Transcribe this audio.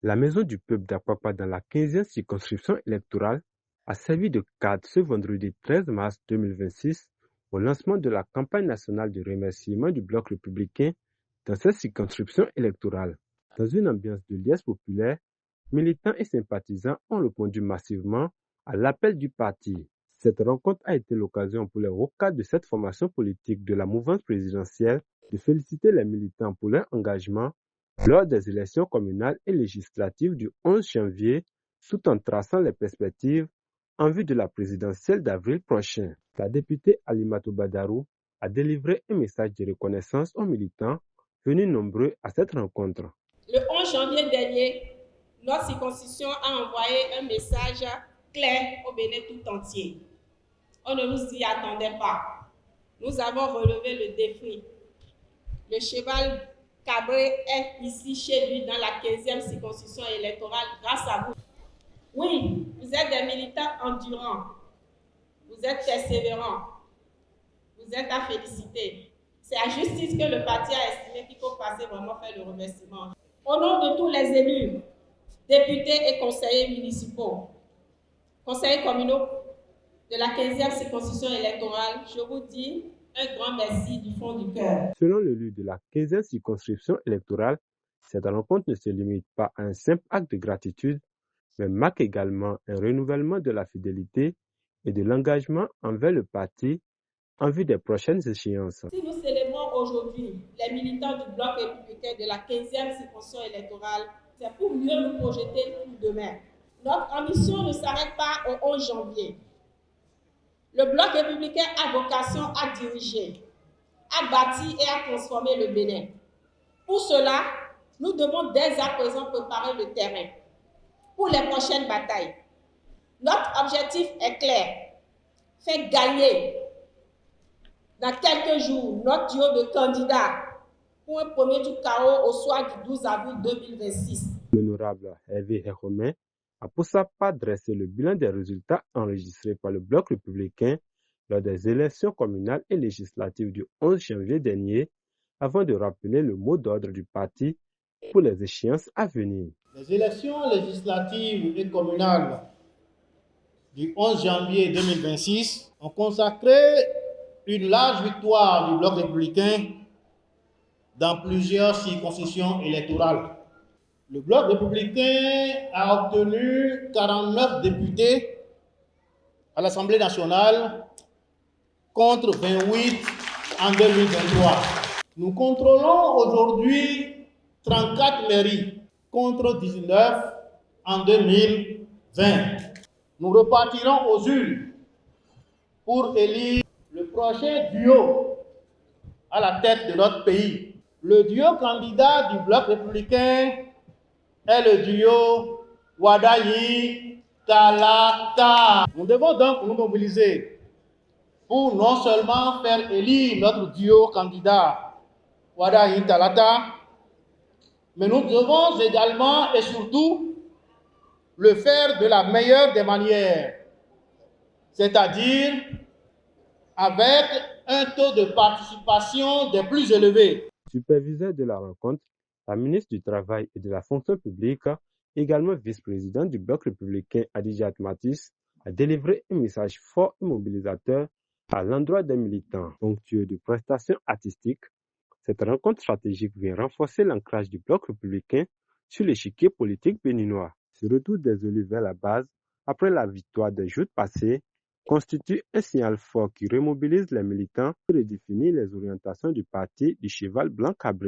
La Maison du peuple d'Apapa dans la 15e circonscription électorale a servi de cadre ce vendredi 13 mars 2026 au lancement de la campagne nationale de remerciement du Bloc républicain dans cette circonscription électorale. Dans une ambiance de liesse populaire, militants et sympathisants ont répondu massivement à l'appel du parti. Cette rencontre a été l'occasion pour les hauts cadres de cette formation politique de la mouvance présidentielle de féliciter les militants pour leur engagement lors des élections communales et législatives du 11 janvier, tout en traçant les perspectives en vue de la présidentielle d'avril prochain. La députée Alimatou Badarou a délivré un message de reconnaissance aux militants venus nombreux à cette rencontre. Le 11 janvier dernier, notre circonscription a envoyé un message clair au Bénin tout entier. On ne nous y attendait pas. Nous avons relevé le défi. Le cheval Cabré est ici chez lui dans la 15e circonscription électorale grâce à vous. Oui, vous êtes des militants endurants. Vous êtes persévérants. Vous êtes à féliciter. C'est à justice que le parti a estimé qu'il faut passer vraiment faire le remerciement. Au nom de tous les élus, députés et conseillers municipaux, conseillers communaux de la 15e circonscription électorale, je vous dis un grand merci du fond du cœur. Selon l'élu de la 15e circonscription électorale, cette rencontre ne se limite pas à un simple acte de gratitude, mais marque également un renouvellement de la fidélité et de l'engagement envers le parti en vue des prochaines échéances. Si nous célébrons aujourd'hui les militants du Bloc républicain de la 15e circonscription électorale, c'est pour mieux nous projeter pour demain. Notre ambition ne s'arrête pas au 11 janvier. Le Bloc républicain a vocation à diriger, à bâtir et à transformer le Bénin. Pour cela, nous devons dès à présent préparer le terrain pour les prochaines batailles. Notre objectif est clair, faire gagner dans quelques jours notre duo de candidats pour un premier tour KO au soir du 12 avril 2026. L'honorable Hervé Héromain a pour sa part dressé le bilan des résultats enregistrés par le Bloc républicain lors des élections communales et législatives du 11 janvier dernier, avant de rappeler le mot d'ordre du parti pour les échéances à venir. Les élections législatives et communales du 11 janvier 2026 ont consacré une large victoire du Bloc républicain dans plusieurs circonscriptions électorales. Le Bloc républicain a obtenu 49 députés à l'Assemblée nationale contre 28 en 2023. Nous contrôlons aujourd'hui 34 mairies contre 19 en 2020. Nous repartirons aux urnes pour élire le prochain duo à la tête de notre pays. Le duo candidat du Bloc républicain est le duo Wadayi Talata. Nous devons donc nous mobiliser pour non seulement faire élire notre duo candidat Wadayi Talata, mais nous devons également et surtout le faire de la meilleure des manières, c'est-à-dire avec un taux de participation des plus élevés. Superviseur de la rencontre, la ministre du Travail et de la Fonction publique, également vice-présidente du Bloc républicain Adijat Matis, a délivré un message fort et mobilisateur à l'endroit des militants. Ponctueux de prestations artistiques, cette rencontre stratégique vient renforcer l'ancrage du Bloc républicain sur l'échiquier politique béninois. Ce retour des élus vers la base, après la victoire des jours passés, constitue un signal fort qui remobilise les militants pour redéfinir les orientations du parti du cheval blanc cabré.